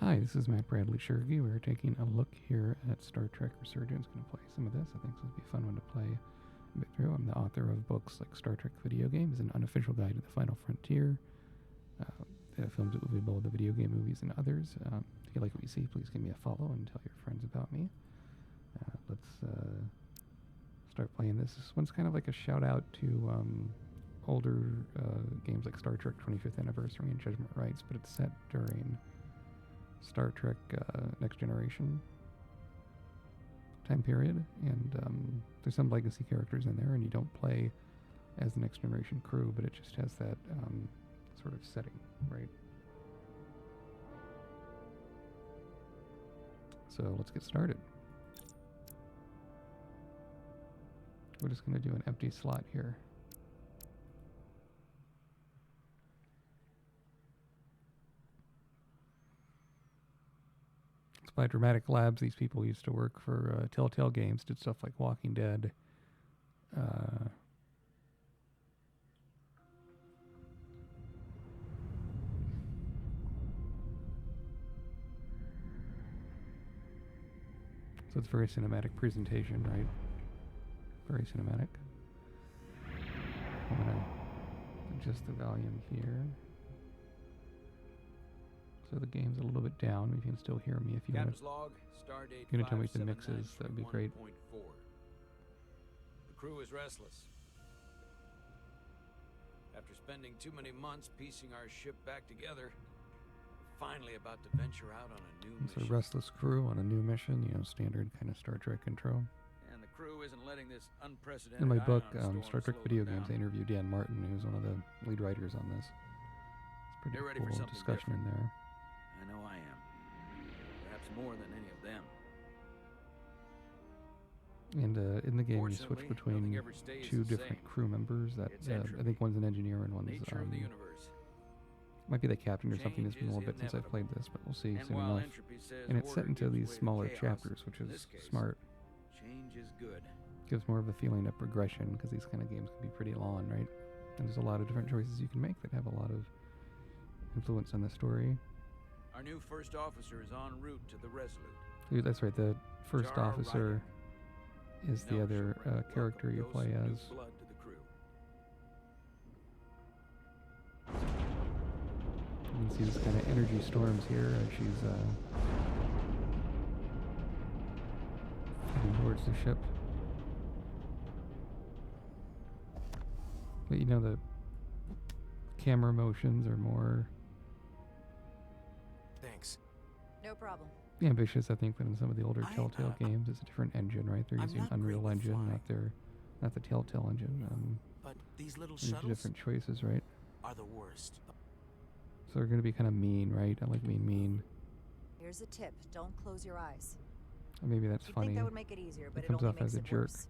Hi, this is Matt Bradley-Tschirgi. We're taking a look here at Star Trek Resurgence. Going to play some of this. I think this will be a fun one to play a bit through. I'm the author of books like Star Trek Video Games, An Unofficial Guide to the Final Frontier, films that will be both the video game movies and others. If you like what you see, please give me a follow and tell your friends about me. Let's start playing this. This one's kind of like a shout out to older games like Star Trek 25th Anniversary and Judgment Rights, but it's set during Star Trek Next Generation time period, and there's some legacy characters in there, and you don't play as the Next Generation crew, but it just has that sort of setting, right? So let's get started. We're just going to do an empty slot here. It's by Dramatic Labs. These people used to work for Telltale Games, did stuff like Walking Dead. So it's very cinematic presentation, right? Very cinematic. I'm going to adjust the volume here. So the game's a little bit down. You can still hear me if you want to. Stardate You're going to tell me what the mix is. That'd be great. The crew is restless. After spending too many months piecing our ship back together, we're finally about to venture out on a new mission. It's a restless crew on a new mission, you know, standard kind of Star Trek intro. And the crew isn't letting this unprecedented In my book, ion storm Star Trek slow Video them Games, I down. interviewed Dan Martin, who's one of the lead writers on this. It's pretty They're ready for cool something discussion in there. I know I am. Perhaps more than any of them. And in the game, you switch Fortunately, between nothing ever stays two the different same. crew members. That It's I entropy. think one's an engineer and one's Nature of the universe. might be the captain or something. It's been a little Change bit is since I've played this, but we'll see And soon while enough. entropy says And it's set order into gives these way to smaller chaos, chapters, which in is this case, smart. Change is good. Gives more of a feeling of progression, because these kind of games can be pretty long, right? And there's a lot of different choices you can make that have a lot of influence on the story. Our new first officer is en route to the Resolute. Dude, that's right. The first Jara officer is the No, other she'll bring character you welcome play dose of new as. blood to the crew. You can see this kind of energy storms here as she's heading towards the ship. But you know, the camera motions are more Thanks. No problem. ambitious, I think, than in some of the older Telltale I- games. It's a different engine, right? They're I'm using not Unreal great with Engine, flying. not the Telltale engine. But these little There's shuttles different choices, right? are the worst. So they're going to be kind of mean, right? I like being mean. Here's a tip. Don't close your eyes. Or maybe that's You'd funny. think that would make it easier, but It it comes only off as makes a it jerk. worse.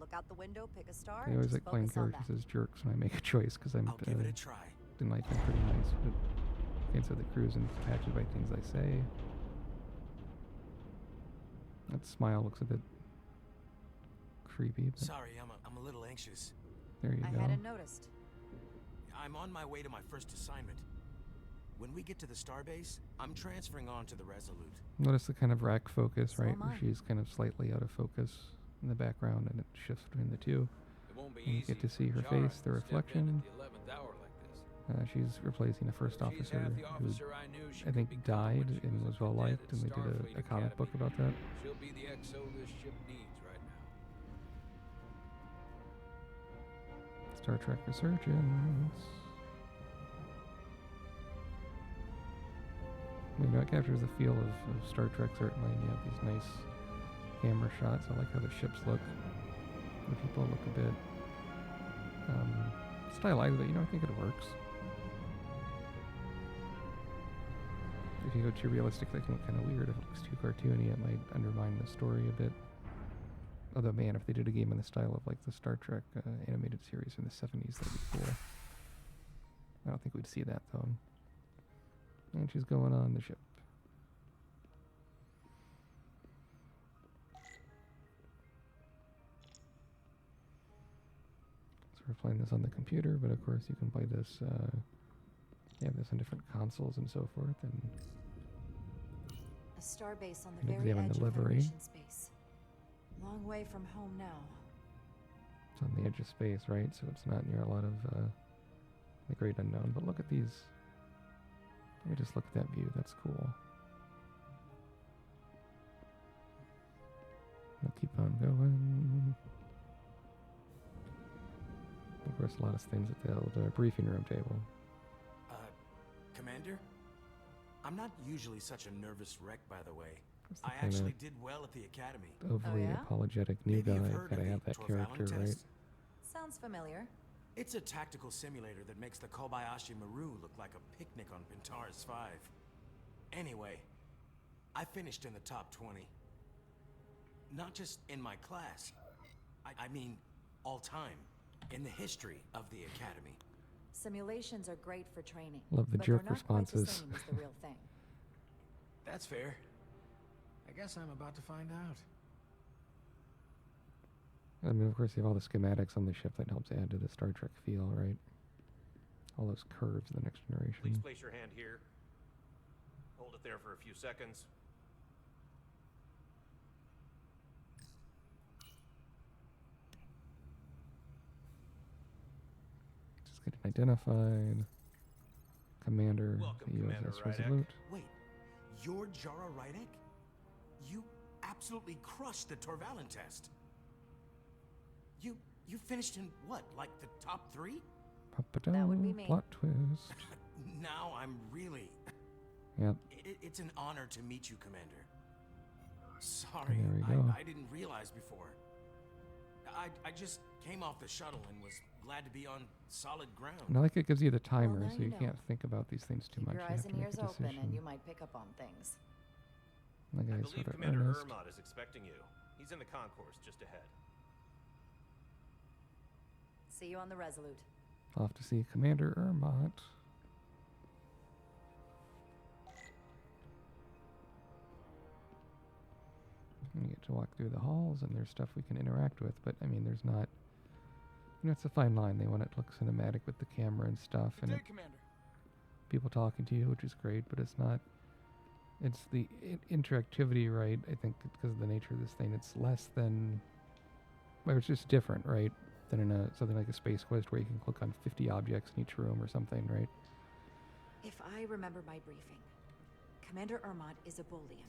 Look out the window, pick a star, I and always just like playing focus on characters that. as jerks when I make a choice, because I'm I'll give it a try. in life I'm pretty nice, but can't say the crew's impacted by things I say. That smile looks a bit creepy, but Sorry, I'm a little anxious. there you I go. hadn't noticed. I'm on my way to my first assignment. When we get to the starbase, I'm transferring on to the Resolute. Notice the kind of rack focus, So right? am Where I. she's kind of slightly out of focus in the background, and it shifts between the two. It won't be And you easy get to see for her Jara face, the to step in reflection. at the 11th hour like this. She's replacing a first She's officer half the who officer I knew she I could think become died when she and was a well cadet liked, at and they did Starfleet a comic Academy. book about that. She'll be the XO this ship needs right now. Star Trek Resurgence. You know, it captures the feel of Star Trek, certainly, and you have these nice camera shots. I like how the ships look. The people look a bit stylized, but, you know, I think it works. If you go too realistic, that can look kind of weird. If it looks too cartoony, it might undermine the story a bit. Although, man, if they did a game in the style of, like, the Star Trek animated series in the 70s, that'd be cool. I don't think we'd see that, though. And she's going on the ship. So we're playing this on the computer, but of course you can play this, you have this on different consoles and so forth, and starbase on the And very examine edge the of livery. Federation space. Long way from home now. It's on the edge of space, right? So it's not near a lot of the great unknown. But look at these. Let me just look at that view. That's cool. We'll keep on going. Of course, a lot of things at the old briefing room table. Commander? I'm not usually such a nervous wreck, by the way. That's the I kinda actually did well at the academy. overly yeah? apologetic new Maybe guy. you've heard Gotta of have the that character, Torvalin right? test? Sounds familiar. It's a tactical simulator that makes the Kobayashi Maru look like a picnic on Pintaris 5. Anyway, I finished in the top 20. Not just in my class. I mean, all time. In the history of the academy. Simulations are great for training. Love the but jerk they're not quite the responses. same as the real thing. That's fair. I guess I'm about to find out. I mean, of course, you have all the schematics on the ship that helps add to the Star Trek feel, right? All those curves of the Next Please Generation. place your hand here. Hold it there for a few seconds. Just getting identified. Commander, Welcome, the Commander USS Rydek. Resolute. Wait, you're Jara Rydek? You absolutely crushed the Torvalin test. You finished in what, like the top 3? That would be Pa-pa-dum, me. plot twist. Now I'm really... Yep. It's an honor to meet you, Commander. Sorry, There we go. I didn't realize before. I just came off the shuttle and was glad to be on solid ground. And I like it gives you the timer, now so you you know. can't think about these things too Keep much. your You eyes have to and make ears a open, decision. and you might pick up on things. The I guy's believe sort of Commander earnest. Ermot is expecting you. He's in the concourse just ahead. See you on the Resolute. Off to see Commander Ermot. We get to walk through the halls, and there's stuff we can interact with, but I mean, there's not. You know, it's a fine line. They want it to look cinematic with the camera and stuff, and it, Commander. people talking to you, which is great, but it's not. It's the interactivity, right? I think because of the nature of this thing, it's less than. Well, it's just different, right? Than in a something like a Space Quest where you can click on 50 objects in each room or something, right? If I remember my briefing, Commander Ermot is a Bolian,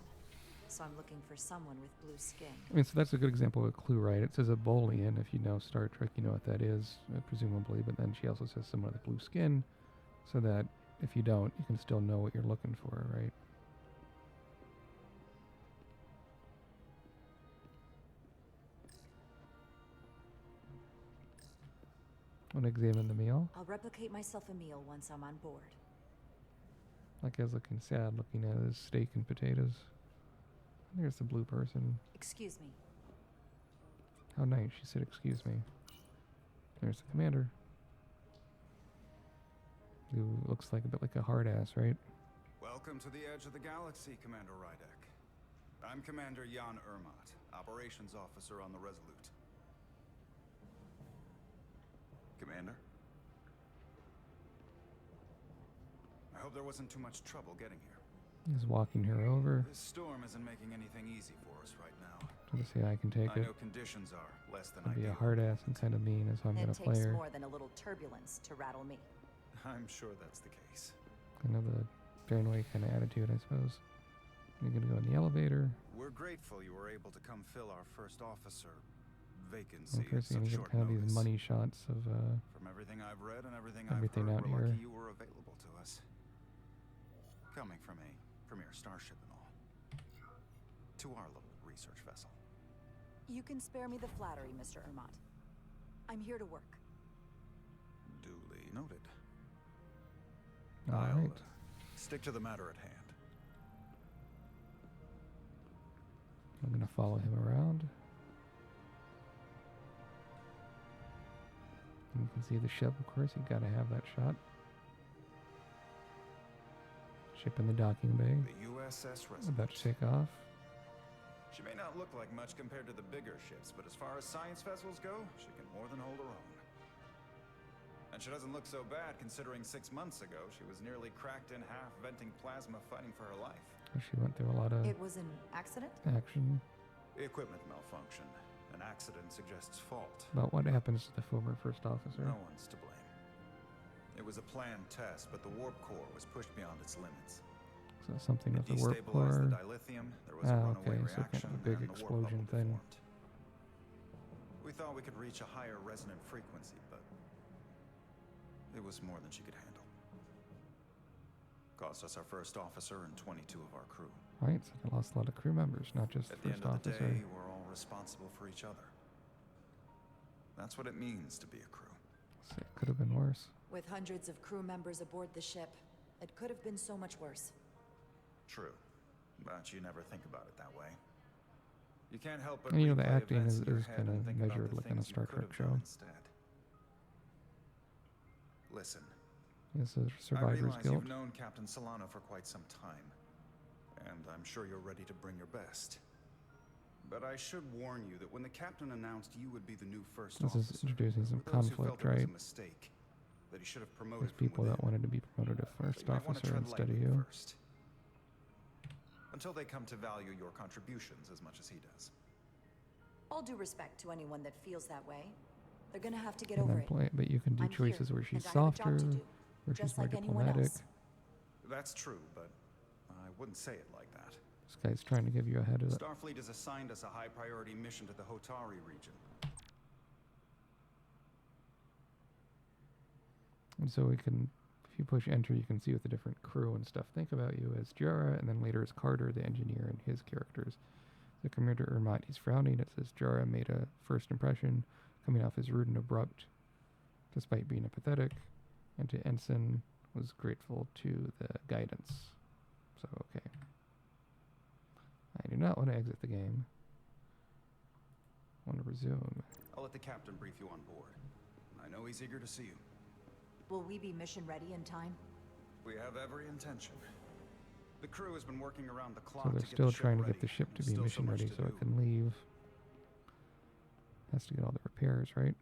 so I'm looking for someone with blue skin. I mean, so that's a good example of a clue, right? It says a Bolian. If you know Star Trek, you know what that is, presumably. But then she also says someone with blue skin, so that if you don't, you can still know what you're looking for, right? Want to examine the meal? I'll replicate myself a meal once I'm on board. That guy's looking sad, looking at his steak and potatoes. There's the blue person. Excuse me. How nice. She said, excuse me. There's the commander. Who looks like a bit like a hard ass, right? Welcome to the edge of the galaxy, Commander Rydek. I'm Commander Jan Ermot, Operations Officer on the Resolute. Commander? I hope there wasn't too much trouble getting here. He's walking her over. This storm isn't making anything easy for us right now. So to see I can take I it. know conditions are less than I'll be a ideal. hard ass and kind of mean as I'm It going to play takes her. more than a little turbulence to rattle me. I'm sure that's the case. Kind of the paranoid kind of attitude, I suppose. You're going to go in the elevator. We're grateful you were able to come fill our first officer vacancy And at first, you're such going to short get kind of these notice. money shots of, From everything I've read and everything everything I've out heard, we're here. lucky you were available to us. Coming from a premier starship and all. To our little research vessel. You can spare me the flattery, Mr. Ermot. I'm here to work. Duly noted. all I'll right. stick to the matter at hand. I'm going to follow him around. And you can see the ship, of course. You've got to have that shot. Ship in the docking bay. The USS Resurgence. About to take off. She may not look like much compared to the bigger ships, but as far as science vessels go, she can more than hold her own. And she doesn't look so bad considering 6 months ago she was nearly cracked in half, venting plasma, fighting for her life. So she went through a lot of It was an accident? action Equipment malfunction. An accident suggests fault. about what happens to the former first officer. No one's to blame. It was a planned test, but the warp core was pushed beyond its limits. So something It with the warp destabilized core. the dilithium, there was a runaway Okay, so kind reaction, of a big and the warp explosion bubble thing. deformed. We thought we could reach a higher resonant frequency, but it was more than she could handle. Cost us our first officer and 22 of our crew. Right, so they lost a lot of crew members, not just At the the first end of the officer. day, we're all responsible for each other. That's what it means to be a crew. So it could have been worse. With hundreds of crew members aboard the ship, it could have been so much worse. True, but you never think about it that way. You can't help but And you know, the replay acting events is in your kind head and of think about measured the like in a things you Star could Trek have done show. instead. Listen, This is I survivor's realize guilt. you've known Captain Solano for quite some time, and I'm sure you're ready to bring your best. But I should warn you that when the captain announced you would be the new first This is officer, introducing some there were those who conflict, felt it was right? a mistake, that he should have promoted There's from people that within. wanted to be promoted to But first you might want to officer tread instead of lightly you. first, until they come to value your contributions as much as he does. All due respect to anyone that feels that way. They're gonna have to get And over then it. play, but you can do I'm here, choices where she's and I have a softer, job to do, where she's just more like anyone diplomatic. else. That's true, but I wouldn't say it like that. This guy's trying to give you a head of it. Starfleet has assigned us a high-priority mission to the Hotari region. And so we can, if you push enter, you can see what the different crew and stuff think about you as Jara, and then later as Carter, the engineer, and his characters. So Commander Ermot, he's frowning. It says Jara made a first impression, coming off as rude and abrupt, despite being apathetic, and to Ensign was grateful to the guidance. So, okay. I do not want to exit the game. I want to resume. I'll let the captain brief you on board. I know he's eager to see you. Will we be mission ready in time? We have every intention. The crew has been working around the clock So they're to get still the ship trying to ready. get the ship to There's be still mission much ready to so do. it can leave. Has to get all the repairs, right?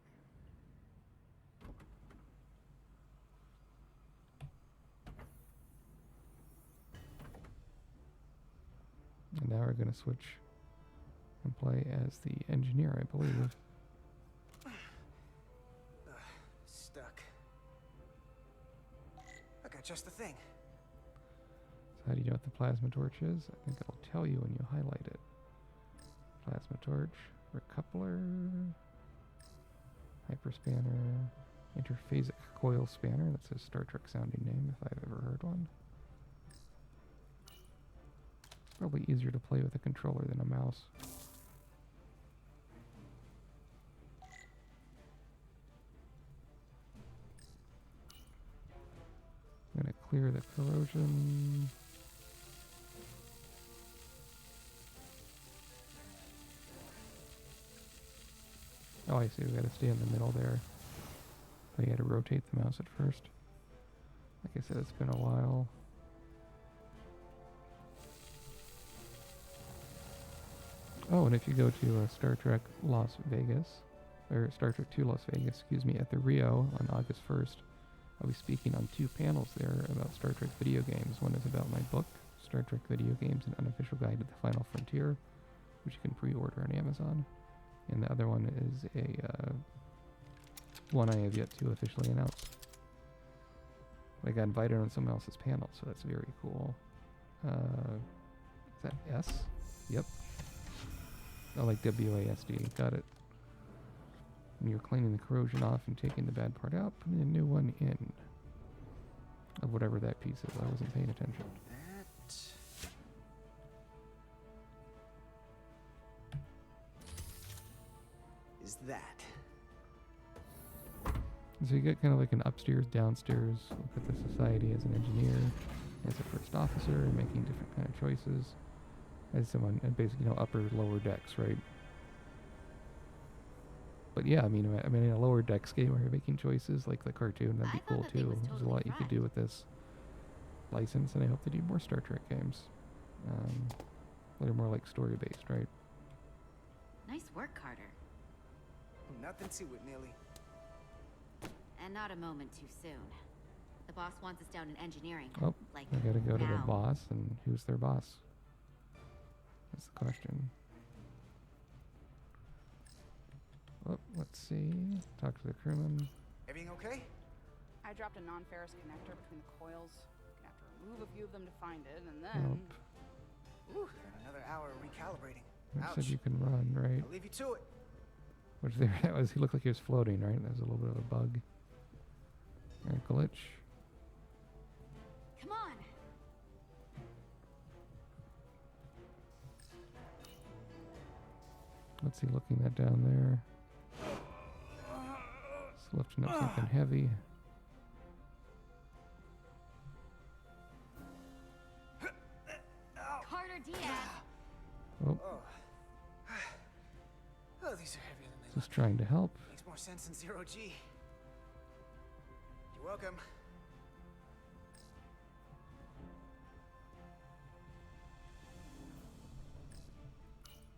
And now we're going to switch and play as the engineer, I believe. Stuck. I got just the thing. So how do you know what the plasma torch is? I think it'll tell you when you highlight it. Plasma torch, recoupler, hyperspanner, interphasic coil spanner. That's a Star Trek sounding name if I've ever heard one. Probably easier to play with a controller than a mouse. I'm gonna clear the corrosion. Oh, I see. We gotta stay in the middle there. So you gotta rotate the mouse at first. Like I said, it's been a while. Oh, and if you go to Star Trek Las Vegas, or Star Trek 2 Las Vegas, excuse me, at the Rio on August 1st, I'll be speaking on 2 panels there about Star Trek video games. One is about my book, Star Trek Video Games, An Unofficial Guide to the Final Frontier, which you can pre-order on Amazon. And the other one is a one I have yet to officially announce. I got invited on someone else's panel, so that's very cool. Is that S? Yep. I like WASD. Got it. When you're cleaning the corrosion off and taking the bad part out, putting a new one in. Of whatever that piece is. I wasn't paying attention. That. Is that. So you get kind of like an upstairs, downstairs look at the society as an engineer, as a first officer, making different kind of choices. As someone, and basically, upper, lower decks, right? But yeah, I mean, in a lower decks game where you're making choices like the cartoon, that'd be cool too. There's a lot you could do with this license, and I hope they do more Star Trek games. That are more like story-based, right? Nice work, Carter. Nothing to it, Neely. And not a moment too soon. The boss wants us down in engineering. Oh, Like I gotta go to the now. boss, and who's their boss? That's the question. Oh, let's see. Talk to the crewman. Everything okay? I dropped a non-ferrous connector between the coils. Gonna have to remove a few of them to find it, and Oh, then... Ooh, another hour of recalibrating. it Ouch. said you can run, right? I'll leave you to it. Which there that was. He looked like he was floating, right? That was a little bit of a bug. Or a glitch. Come on. What's he looking at down there? He's lifting up something heavy. Carter Diaz. Oh, Oh, these are heavier than they just trying to help. look. Makes more sense than zero G. You're welcome.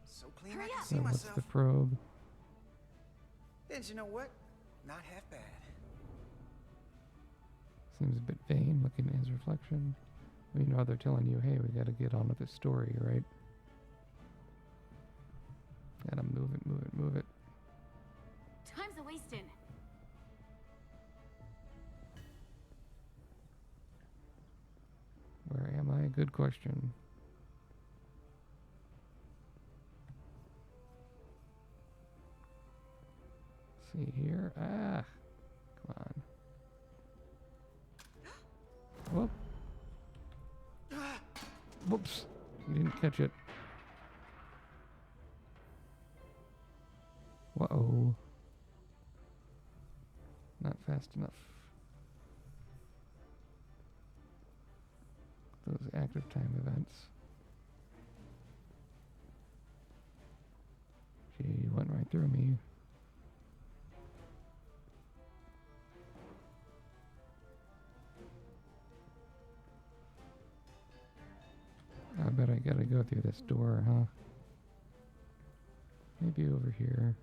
So clean Hurry I can up. see So what's myself. the probe? And you know what? Not half bad. Seems a bit vain looking at his reflection. Meanwhile, they're telling you, hey, we gotta get on with the story, right? Gotta move it, move it, move it. Time's a wasting. Where am I? Good question. See here. Ah, come on. Whoop. Whoops. You didn't catch it. Whoa. Not fast enough. Those active time events. Gee, you went right through me. I bet I gotta go through this door, huh? Maybe over here.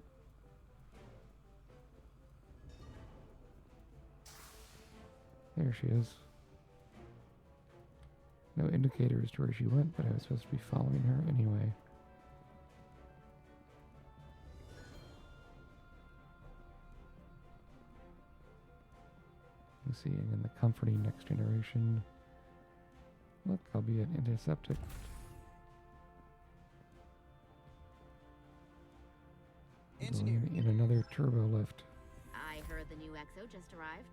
There she is. No indicator as to where she went, but I was supposed to be following her anyway. You see, again, the comforting next generation. Look, albeit antiseptic. Engineer. Going in another turbo lift. I heard the new XO just arrived.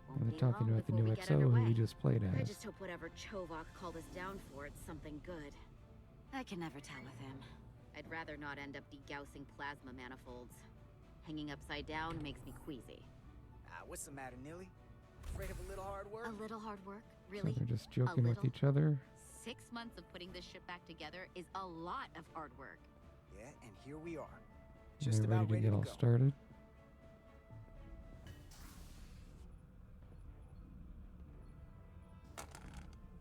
And Won't they're be talking long about the before new we get XO who underway. you just played I as. just hope whatever Chovak called us down for, it's something good. I can never tell with him. I'd rather not end up degaussing plasma manifolds. Hanging upside down makes me queasy. What's the matter, Nilly? Afraid of a little hard work? A little hard work? So Really? they're just joking with little? each other. 6 months of putting this ship back together is a lot of hard work. Yeah, and here we are. And Just they're about ready to get all go. started.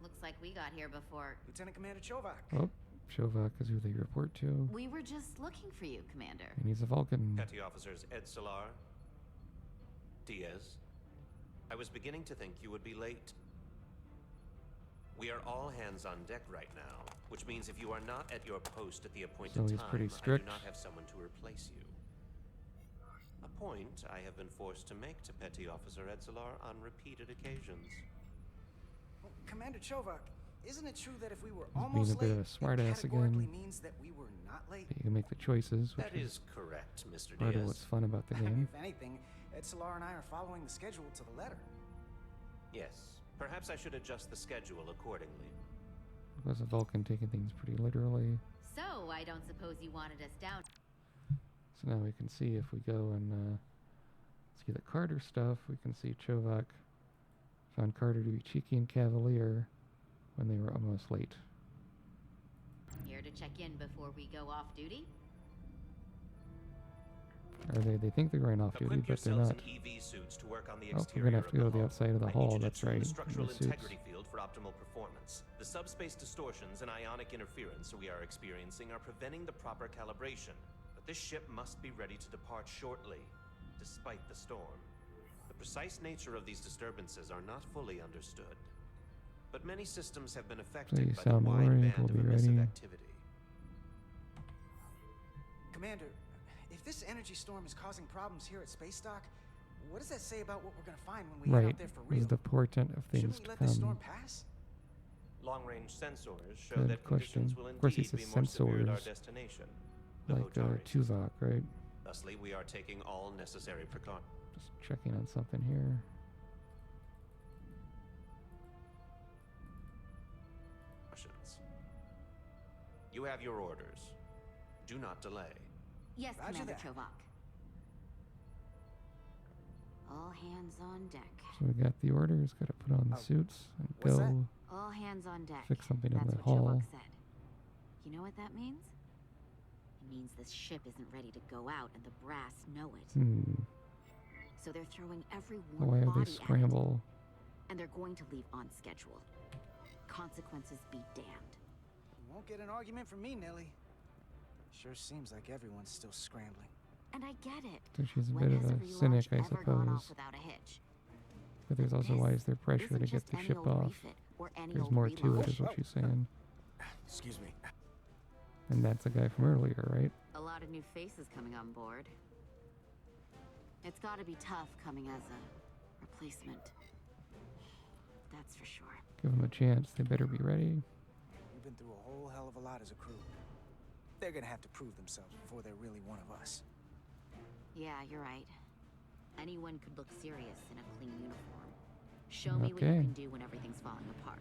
Looks like we got here before. Lieutenant Commander Chovak. Oh, Shovak is who they report to. We were just looking for you, Commander. And he's a Vulcan. Petty Officers Edsolar, Diaz. I was beginning to think you would be late. We are all hands on deck right now, which means if you are not at your post at the appointed So he's time, pretty I do strict. not have someone to replace you. A point I have been forced to make to Petty Officer Edsolar on repeated occasions. Well, Commander Chovak, isn't it true that if we were He's almost being a bit late, of a smartass it categorically again. means that we were not late? But you can make the choices, which That is correct, Mr. part of Diaz. what's fun about the I mean, game. if anything, Edsolar and I are following the schedule to the letter. Yes. Perhaps I should adjust the schedule accordingly. Was a Vulcan taking things pretty literally. So, I don't suppose you wanted us down. So now we can see if we go and see the Carter stuff, we can see Chovak found Carter to be cheeky and cavalier when they were almost late. Here to check in before we go off duty? Or they think they're going off duty, Equip but they're yourselves not. in EV suits to work on the Oh, exterior we're gonna have to of go to the hull. outside of the I need hull, you to that's tune right, the in structural the suits. integrity field for optimal performance. The subspace distortions and ionic interference we are experiencing are preventing the proper calibration. But this ship must be ready to depart shortly, despite the storm. The precise nature of these disturbances are not fully understood. But many systems have been affected you by the sound wide worried, band we'll of be emissive ready. activity. Commander, if this energy storm is causing problems here at Space Dock, what does that say about what we're gonna find when we head Right. out there for This real? is the portent of things Shouldn't we to let this storm come. pass? Long-range sensors show Good that question. conditions will Of course, he indeed says be more severe at our sensors, destination, the like Hotari system. Tuvok, right? Thusly, we are taking all necessary precautions. Just checking on something here. You have your orders. Do not delay. Yes, Roger Commander that. Chovak. All hands on deck. So we got the orders. Got to put on the Oh, suits and what's go that? All hands on deck. fix something in That's the what hall. Chovak said. You know what that means? It means this ship isn't ready to go out, and the brass know it. So they're throwing every Why warm do body they scramble? at it, and they're going to leave on schedule. Consequences be damned. You won't get an argument from me, Nelly. Sure seems like everyone's still scrambling. And I get it. So she's a When bit of has a relaunch cynic, I ever gone off suppose. without a hitch? But there's also This why is there pressure isn't to get just the any ship old off? refit or any There's old more to relaunch. it, is what she's saying. Excuse me. And that's the guy from earlier, right? A lot of new faces coming on board. It's got to be tough coming as a replacement. That's for sure. Give them a chance. They better be ready. We've been through a whole hell of a lot as a crew. They're gonna have to prove themselves before they're really one of us. Yeah, you're right. Anyone could look serious in a clean uniform. Show me what you Okay. can do when everything's falling apart.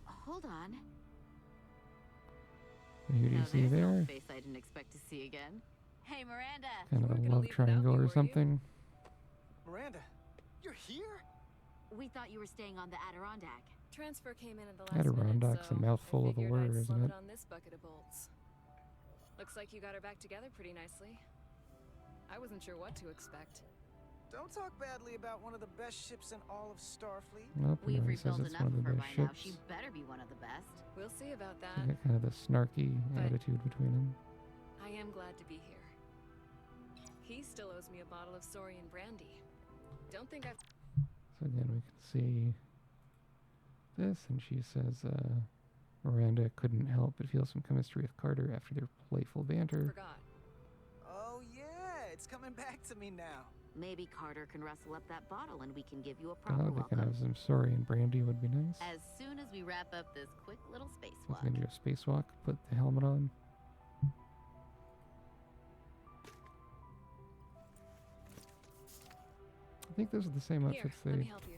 Hold on. Who do you Now see there's an there? old face I didn't expect to see again. Hey, Miranda. Kind of weren't a gonna love leave without triangle me, were or you? something. Miranda, you're here? We thought you were staying on the Adirondack. Transfer came in at the last Adirondack's minute, a so mouthful I of a figured word, I'd isn't slum it? on this bucket of bolts. Looks like you got her back together pretty nicely. I wasn't sure what to expect. Don't talk badly about one of the best ships in all of Starfleet. Nope, We've no, he says rebuilt it's enough one of of the her best by now. ships. She better be one of the best. We'll see about You that. get kind of the snarky But- attitude between them. I am glad to be here. He still owes me a bottle of Saurian brandy. Don't think I've... So again, we can see this, and she says Miranda couldn't help but feel some chemistry with Carter after their playful banter. forgot. Oh yeah, it's coming back to me now. Maybe Carter can rustle up that bottle and we can give you a proper Oh, they can welcome. have some Saurian brandy would be nice. As soon as we wrap up this quick little He's spacewalk. gonna do a spacewalk, put the helmet on. I think those are the same Here, outfits let they me help you.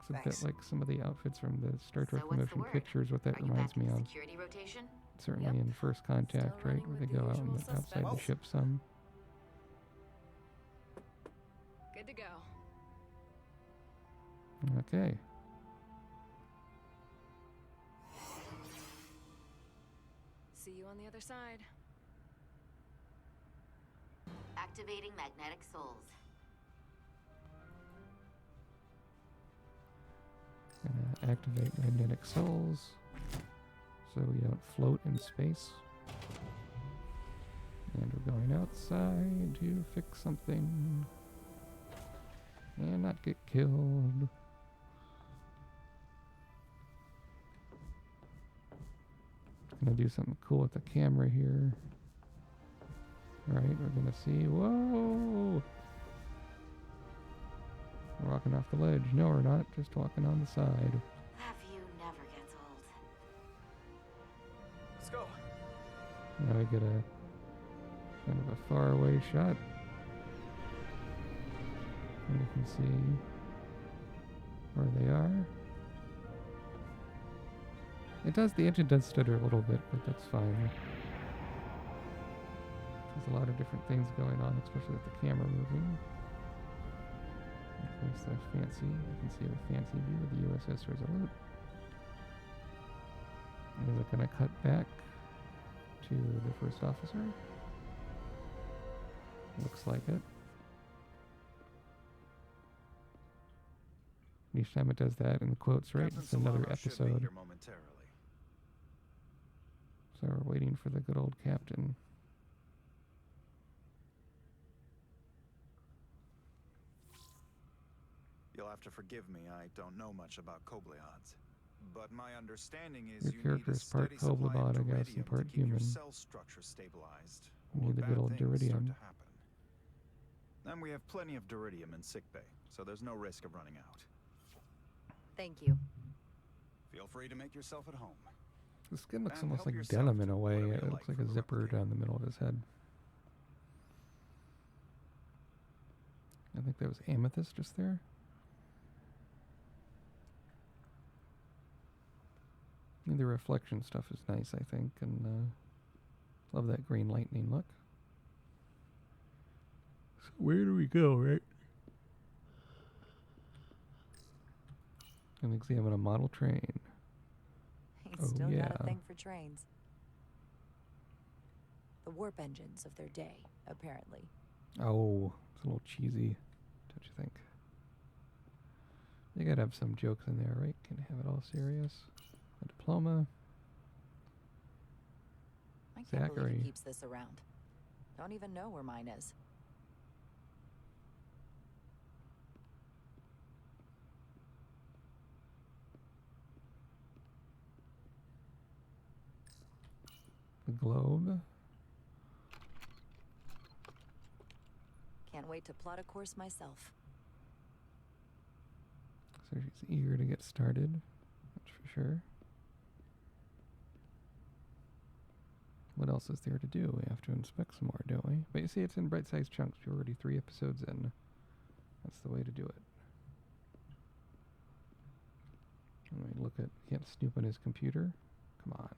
It's a bit Thanks. like some of the outfits from the Star Trek So what's the motion word? pictures. What that Are you reminds back in me the of, security rotation? certainly Yep. in First Contact, Still right, running where they with the go out usual outside the suspects. ship some. Good to go. Okay. See you on the other side. Activating magnetic souls. Gonna activate magnetic souls so we don't float in space. And we're going outside to fix something and not get killed. Gonna do something cool with the camera here. Right, we're gonna see. Whoa! We're walking off the ledge. No, we're not. Just walking on the side. That view never gets old. Let's go. Now we get a kind of a far away shot. And you can see where they are. The engine does stutter a little bit, but that's fine. There's a lot of different things going on, especially with the camera moving. Of course, the fancy, you can see the fancy view of the USS Resolute. Is it going to cut back to the first officer? Looks like it. Each time it does that in the quotes, right? Captain It's another Solano should be episode. here momentarily. So we're waiting for the good old captain. You'll have to forgive me, I don't know much about Kobleons. But my understanding is Your you character need a is part steady supply of Hoblob, I guess, and Deridium part to keep your human. cell structure stabilized. You or need the bad good old things start Deridium. to happen. And we have plenty of Deridium in sickbay, so there's no risk of running out. Thank you. Feel free to make yourself at home. The skin looks And almost help like yourself denim in to a way. whatever you It looks like like a from the zipper replicator. down the middle of his head. I think there was amethyst just there. I mean, the reflection stuff is nice, I think, and love that green lightning look. So where do we go, right? And examine a model train. He's Oh, still got yeah. a thing for trains. The warp engines of their day, apparently. Oh, it's a little cheesy, don't you think? You gotta have some jokes in there, right? Can't have it all serious. A diploma. I can't believe Zachary. he keeps this around. Don't even know where mine is. The globe. Can't wait to plot a course myself. So she's eager to get started. That's for sure. What else is there to do? We have to inspect some more, don't we? But you see, it's in bite-sized chunks. We're already 3 episodes in. That's the way to do it. And we look at... Can't snoop on his computer? Come on.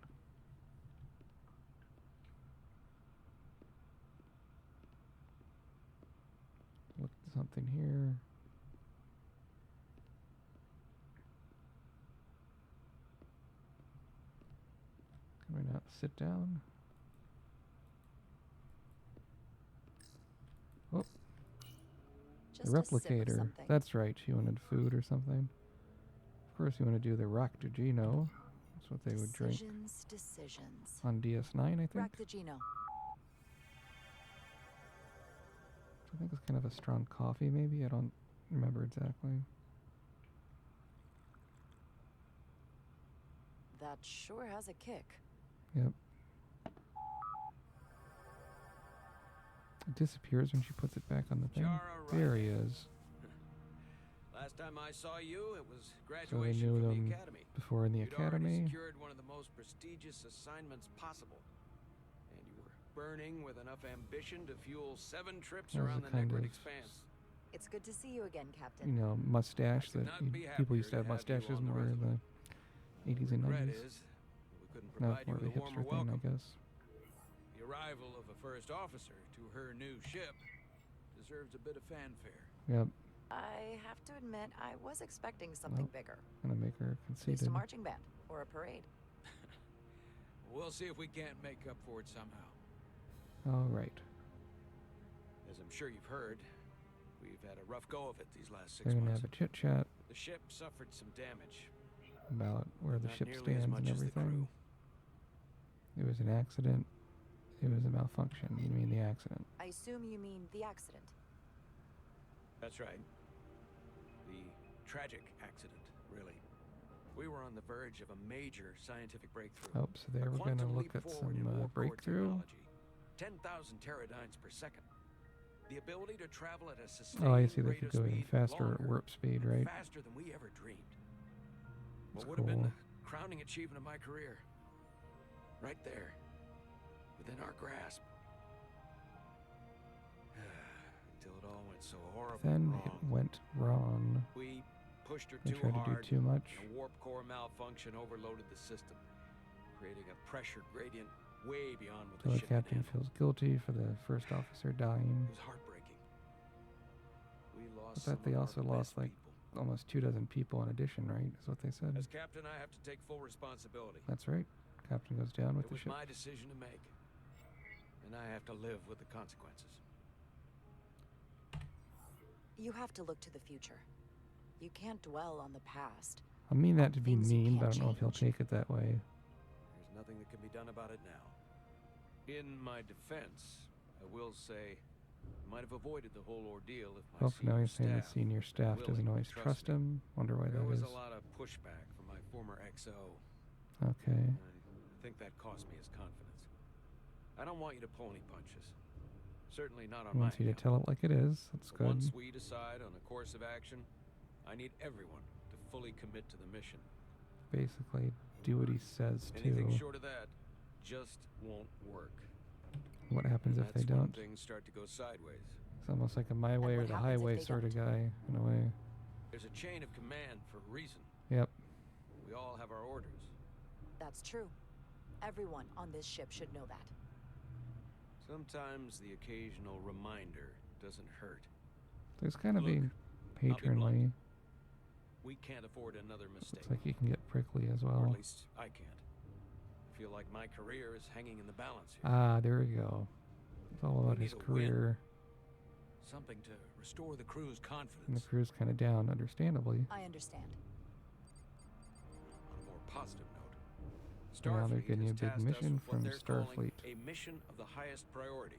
Look at something here. Can we not sit down? Oh, Just the a sip of replicator. something. That's right. She wanted food or something. Of course, you want to do the Bradley-Tschirgi. That's what they would drink Decisions. on DS9, I think. Bradley-Tschirgi. I think it's kind of a strong coffee, maybe. I don't remember exactly. That sure has a kick. Yep. It disappears when she puts it back on the thing. Jara There Riley. he is. Last time I saw you, it was So they graduation knew from them the academy. before in the You'd already academy. secured one of the most prestigious assignments possible. And you were burning with enough ambition to fuel 7 trips That was around a the kind Necrid of Expanse. It's good to see you again, You Captain. know, mustache I could that not be people used to happier have to have you mustaches on the more in resume. the 80s and Regret 90s. is we couldn't Now provide it's you more of with a a warmer hipster thing, welcome. I guess. The arrival of a first officer to her new ship deserves a bit of fanfare. Yep. I have to admit, I was expecting something Well, bigger. Gonna make her At least conceited. a marching band or a parade. We'll see if we can't make up for it somehow. All right. As I'm sure you've heard, we've had a rough go of it these last 6 They're gonna months. have a chit chat The ship suffered some damage. about where the Not ship nearly as stands much and as the everything. It was an accident. It was a malfunction. You mean the accident? I assume you mean the accident. That's right. The tragic accident, really. We were on the verge of a major scientific breakthrough. Oh, so there A we're gonna quantum look leap at forward in some warp core breakthrough. technology. 10,000 teradynes per second. The ability to travel at a sustained Oh, I see. They rate could of go even speed faster at longer, warp speed, right? faster than we ever dreamed. That's What would have been cool. the crowning achievement of my career? Right there, within our grasp. Until it all went so horribly Then wrong. it went wrong. We pushed her They too tried to do hard. too much. and a warp core malfunction overloaded the system, creating a pressure gradient way beyond what So the the ship could captain handle. feels guilty for the first officer dying. It was heartbreaking. We I lost thought some they of also our lost best like people. almost 24 people in addition, right? Is what they said. As captain, I have to take full responsibility. That's right. Captain goes down with It the was ship. my decision to make, and I have to live with the consequences. You have to look to the future. You can't dwell on the past. I mean that to be Things you mean, but I can't don't know if he'll change. take it that way. There's nothing that can be done about it now. In my defense, I will say I might have avoided the whole ordeal if my Oh, now senior he's saying the staff senior had staff willing doesn't to always trust me. him. Wonder why There that was is. a lot of pushback from my former XO. Okay. I think that cost me his confidence. I don't want you to pull any punches. Certainly not on He my wants you to account. tell it like it is. That's But good. once we decide on a course of action, I need everyone to fully commit to the mission. Basically, do what he says Anything too. short of that just won't work. What happens And if they that's when don't? things start to go sideways. It's almost like a my way or what the happens if highway they sort of don't? guy, in a way. There's a chain of command for a reason. Yep. We all have our orders. That's true. Everyone on this ship should know that. Sometimes the occasional reminder doesn't hurt. There's kind of Look, being I'll be blunt. patronly. We can't afford another mistake. Looks like you can get prickly as Or well. at least I can't. I feel like my career is hanging in the balance here. Ah, there we go. It's all about We his need a win. career. Something to restore the crew's And the confidence. crew's kind of down, understandably. I understand. On a more positive note, Now they're Starfleet getting a has big tasked us mission with what from they're calling Starfleet. a mission of the highest priority.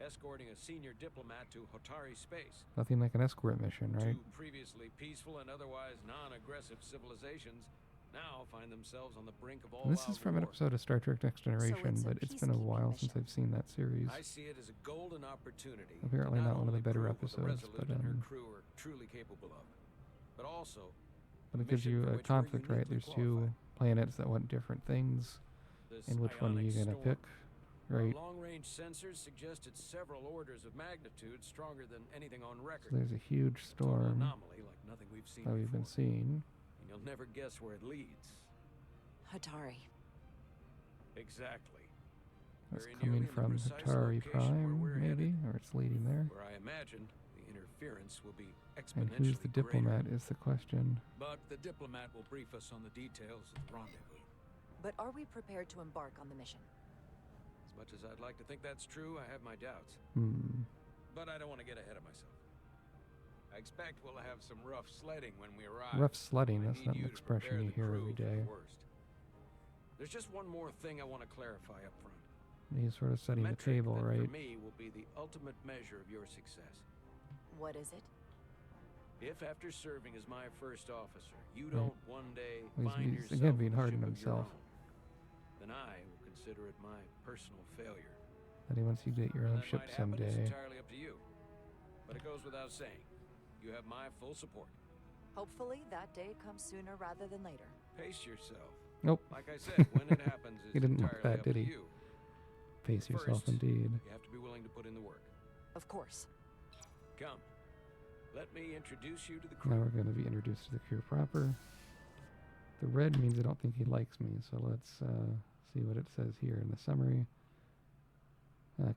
Escorting a senior diplomat to Hotari space. Nothing like an escort mission, right? Two previously peaceful and otherwise non-aggressive civilizations now find themselves on the brink of And this all-out is from an war. episode of Star Trek Next Generation, it's a but it's been a peacekeeping while since mission. I've seen that series. I see it as a golden opportunity. Apparently to not one of the only better prove what the episodes, Resolute but, and her um, crew are truly capable of, but also But it gives mission you for a which we're conflict, right? uniquely There's two qualified. planets that want different things, this and which one are you ionic gonna storm. pick, right? Our long-range sensors suggested several orders of magnitude stronger than anything on record. So there's a huge Total storm anomaly like nothing we've seen that we've been before. seeing. And you'll never guess where it leads. Hatari. Exactly. That's Very coming nearly in the from precise Hatari location where Prime, we're maybe, headed, or it's leading there. where I imagine the interference will be And exponentially who's the diplomat greater. is the question. But the diplomat will brief us on the details of the rendezvous. But are we prepared to embark on the mission? As much as I'd like to think that's true, I have my doubts. But I don't want to get ahead of myself. I expect we'll have some rough sledding when we arrive. Rough sledding, I that's need not an you to expression prepare you the hear crew every for the day. worst. There's just one more thing I want to clarify up front. He's sort of setting the metric table, that right? for me will be the ultimate measure of your success. What is it? If after serving as my first officer, you Right. don't one day Well, find he's yourself again being a hard ship on of your himself. own, then I will consider it my personal failure. That he wants you to get your own That ship might happen, it's someday. entirely up to you. But it goes without saying, you have my full support. Hopefully that day comes sooner rather than later. Pace yourself. Nope. Like I said, when it happens, it's He didn't want entirely that, up did to he? you. Pace yourself, First, indeed. You have to be willing to put in the work. Of course. Come. Let me introduce you to the Now crew. we're going to be introduced to the crew proper. The red means I don't think he likes me, so let's see what it says here in the summary.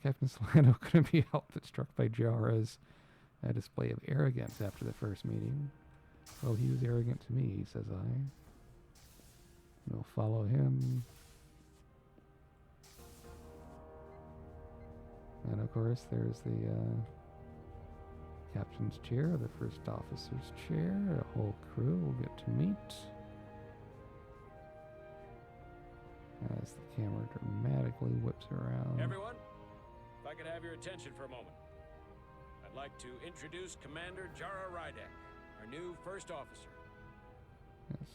Captain Solano couldn't be helped but struck by Jara's display of arrogance after the first meeting. Well, he was arrogant to me, says I. We'll follow him. And of course, there's the captain's chair, the first officer's chair. A whole crew will get to meet. As the camera dramatically whips around. Everyone, if I could have your attention for a moment. I'd like to introduce Commander Jara Rydek, our new first officer. Yes.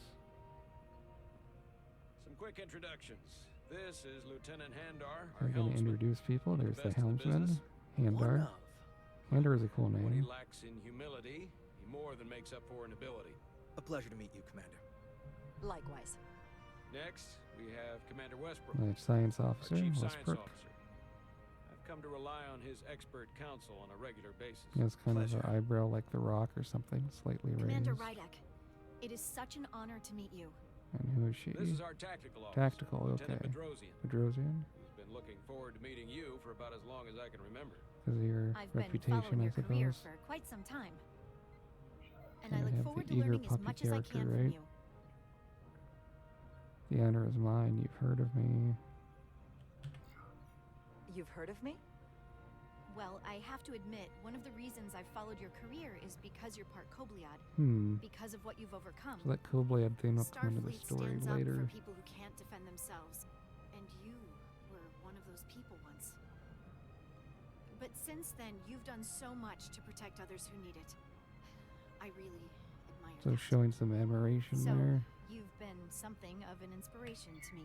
Some quick introductions. This is Lieutenant Handar, our I'm going to helmsman. introduce people. One of There's the the best in the helmsman, business. Handar. Handar is a cool What he name. lacks in humility, he more than makes up for in ability. A pleasure to meet you, Commander. Likewise. Next, we have Commander Westbrook, The science our officer, chief science Westbrook. officer. I've come to rely on his expert counsel on a regular basis. He has kind Pleasure. of an eyebrow like the Rock or something, slightly Commander raised. Rydek, it is such an honor to meet you. And who is she? This is our tactical officer, Tactical, Lieutenant okay. Bedrosian, Bedrosian? who's been looking forward to meeting you for about as long as I can remember. Because of your I've been reputation, following I your career suppose. for quite some time. And And I I look have forward the to eager learning as puppy much as I character, can right? from you. The honor is mine. You've heard of me. You've heard of me? Well, I have to admit, one of the reasons I've followed your career is because you're part Kobliad. Because of what you've overcome. So that Kobliad thing will come into the Starfleet story stands later. up for people who can't defend themselves. And you were one of those people once. But since then, you've done so much to protect others who need it. I really admire So that. showing some admiration So, there. You've been something of an inspiration to me.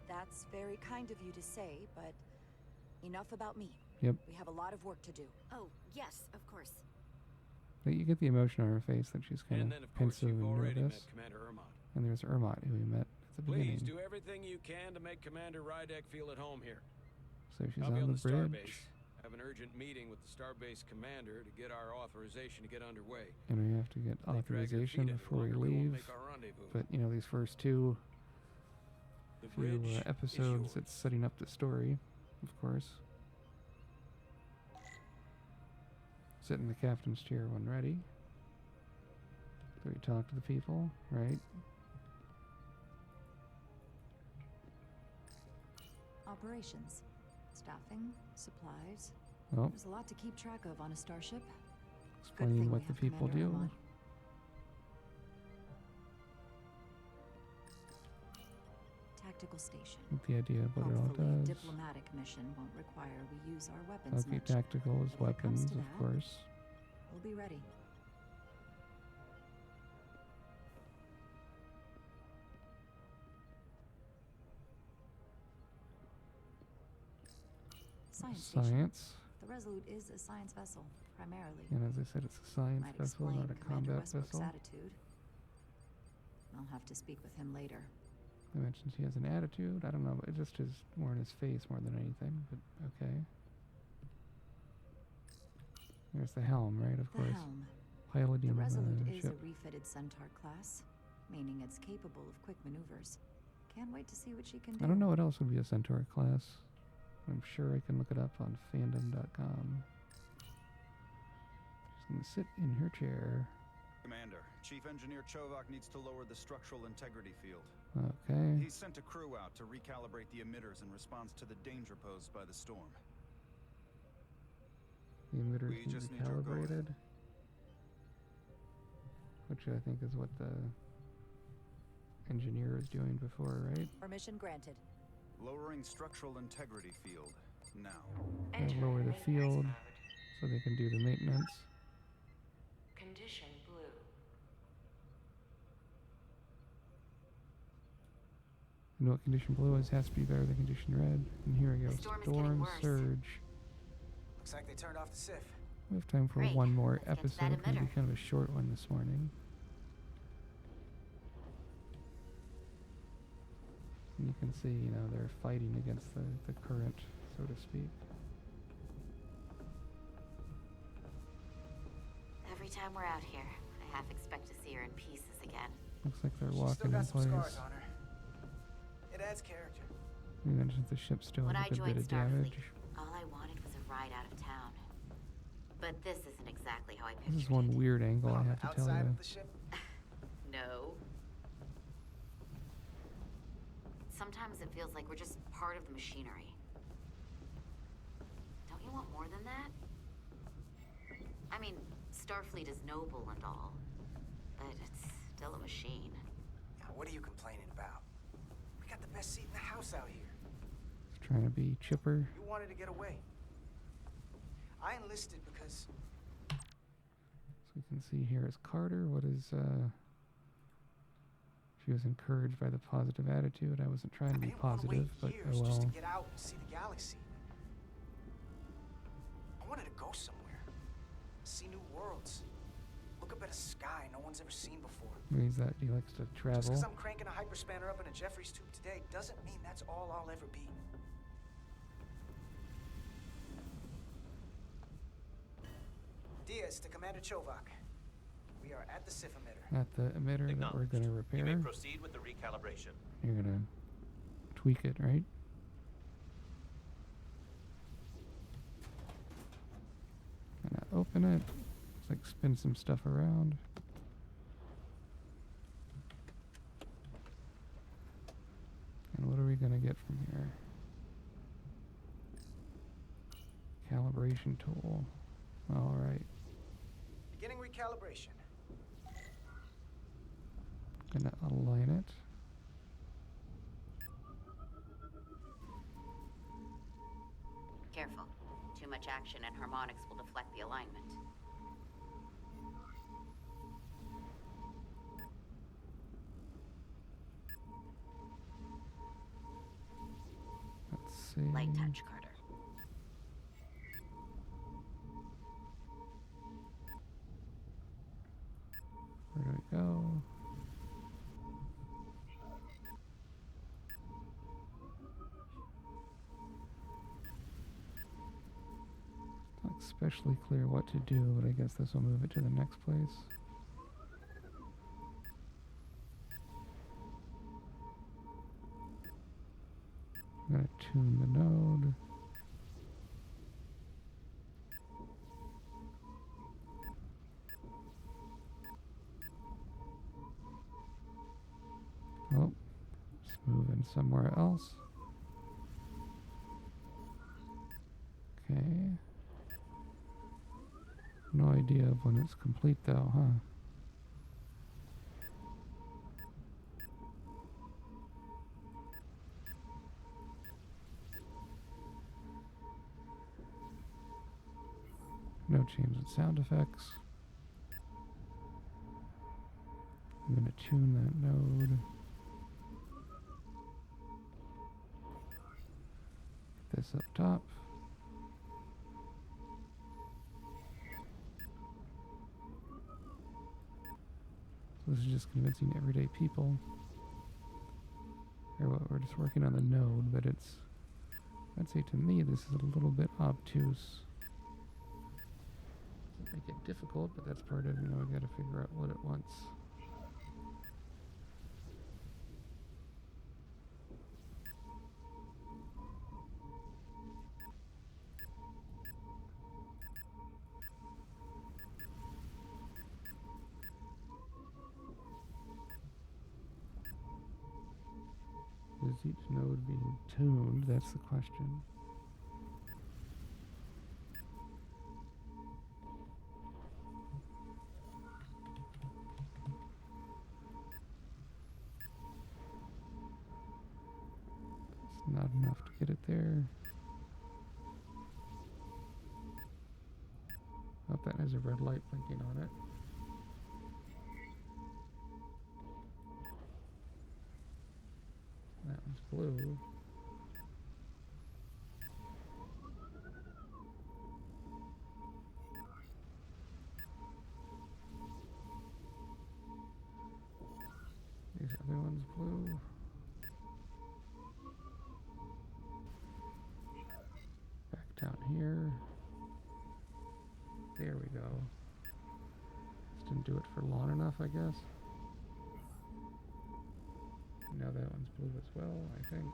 That's very kind of you to say, but enough about me. Yep. We have a lot of work to do. Oh, yes, of course. But you get the emotion on her face that she's kind And of then, of course, pensive you've and already nervous. met Commander Ermont. And there's Ermont, who we met at the Please beginning. do everything you can to make Commander Rydek feel at home here. So she's I'll be on the bridge. starbase. Have an urgent meeting with the starbase commander to get our authorization to get underway. And we have to get They drag her authorization feet any before we longer, we won't leave. make our rendezvous. But, you know, these first two The bridge is episodes, yours. it's setting up the story, of course. Sitting in the captain's chair when ready. So we talk to the people, right? Operations. Staffing, supplies. Oh, There's a lot to keep track of on a starship. explaining thing what we the have people Commander do. Ermont. Tactical station. Get the idea of what it all Hopefully, does. diplomatic mission won't require we use our weapons Okay, much. tactical is But if it comes weapons, to of that, course. We'll be ready. Science station. Science. The Resolute is a science vessel, primarily. And as I said, it's a science Might vessel, explain not a Commander combat Westbrook's vessel. attitude. I'll have to speak with him later. They mentioned he has an attitude. I don't know, it just is more in his face more than anything, but okay. There's the helm, right? Of The course. helm. Piloting The Resolute the is ship. a refitted Centaur class, meaning it's capable of quick maneuvers. Can't wait to see what she can do. I don't know what else would be a Centaur class. I'm sure I can look it up on fandom.com. She's gonna sit in her chair. Commander, Chief Engineer Chovak needs to lower the structural integrity field. Okay. He sent a crew out to recalibrate the emitters in response to the danger posed by the storm. The emitters We can be just need your go calibrated. Which I think is what the engineer was doing before, right? Permission granted. Lowering structural integrity field now. They lower the field so they can do the maintenance. Condition blue. You know what condition blue is? Has to be better than condition red. And here we go. The storm is getting worse. surge. Looks like they turned off the SIF. We have time for Great. one more Let's get to that episode. It's gonna be emitter. kind of a short one this morning. And you can see, you know, they're fighting against the current, so to speak. Every time we're out here, I half expect to see her in pieces again. Looks like they're She's still walking got in some scars place. on her. It adds character. We mentioned the ship still When has I a good joined bit of Starfleet, damage. all I wanted was a ride out of town. But this isn't exactly how I This pictured is one it. weird angle, I On have the to tell outside you. of the ship? No. Sometimes it feels like we're just part of the machinery. Don't you want more than that? I mean, Starfleet is noble and all, but it's still a machine. Now, what are you complaining about? We got the best seat in the house out here. He's trying to be chipper. You wanted to get away. I enlisted because So we can see here is Carter. What is, she was encouraged by the positive attitude. I wasn't trying to be I didn't want to positive, wait but years oh just to well. get out and see the galaxy. I wanted to go somewhere, see new worlds, look up at a sky no one's ever seen before. Means that he likes to Just travel. because I'm cranking a hyperspanner up in a Jeffries tube today doesn't mean that's all I'll ever be. Diaz to Commander Chovak. We are at the SIF emitter. At the emitter that we're going to repair. You may proceed with the recalibration. You're going to tweak it, right? Gonna open it. Looks like spin some stuff around. And what are we gonna get from here? Calibration tool. All right. Beginning recalibration. Gonna align it. Careful. Too much action and harmonics will deflect the alignment. see. Light touch, Carter. Where do we go? It's not especially clear what to do, but I guess this will move it to the next place. I'm going to tune the node. Oh, let's move in somewhere else. Okay. No idea of when it's complete though, huh? No change in sound effects. I'm going to tune that node. This up top. So this is just convincing everyday people. Or what, we're just working on the node, but it's, I'd say to me this is a little bit obtuse. Doesn't make it difficult, but that's part of, we gotta figure out what it wants. Is each node being tuned? That's the question. It's not enough to get it there. Oh, that has a red light blinking on it. That one's blue. These other ones blue. Back down here. There we go. Just didn't do it for long enough, I guess. Now that one's blue as well, I think.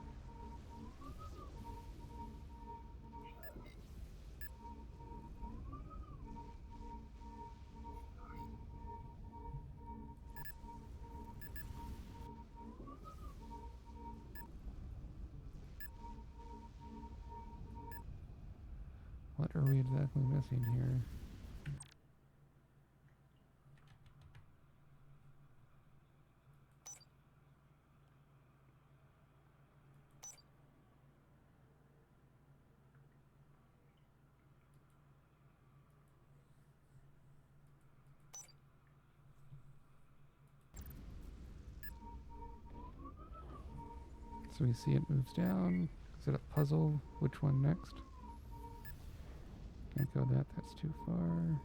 What are we exactly missing here? So we see it moves down. Is it a puzzle? Which one next? Can't go that, that's too far.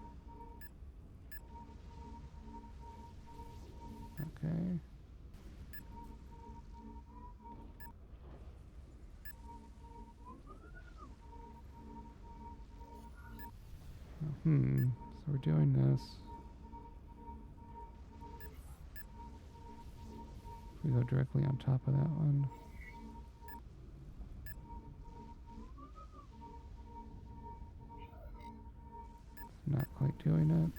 Okay. So we're doing this. If we go directly on top of that one. Not quite doing it.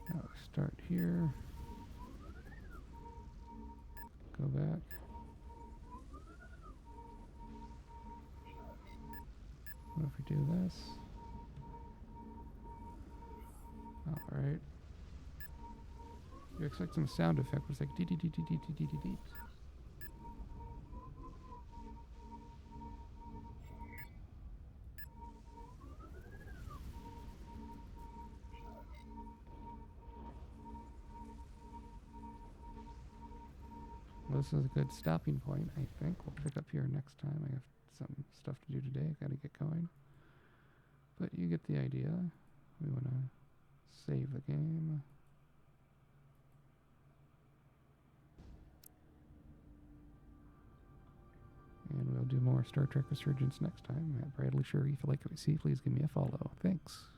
Now we start here. Go back. What if we do this? Alright. You expect some sound effect, but it's like dee dee dee dee dee dee dee dee. this is a good stopping point, I think. We'll pick up here next time. I have some stuff to do today. I've got to get going. But you get the idea. We want to save the game. And we'll do more Star Trek Resurgence next time. At Bradley-Tschirgi. If you like what you see, please give me a follow. Thanks.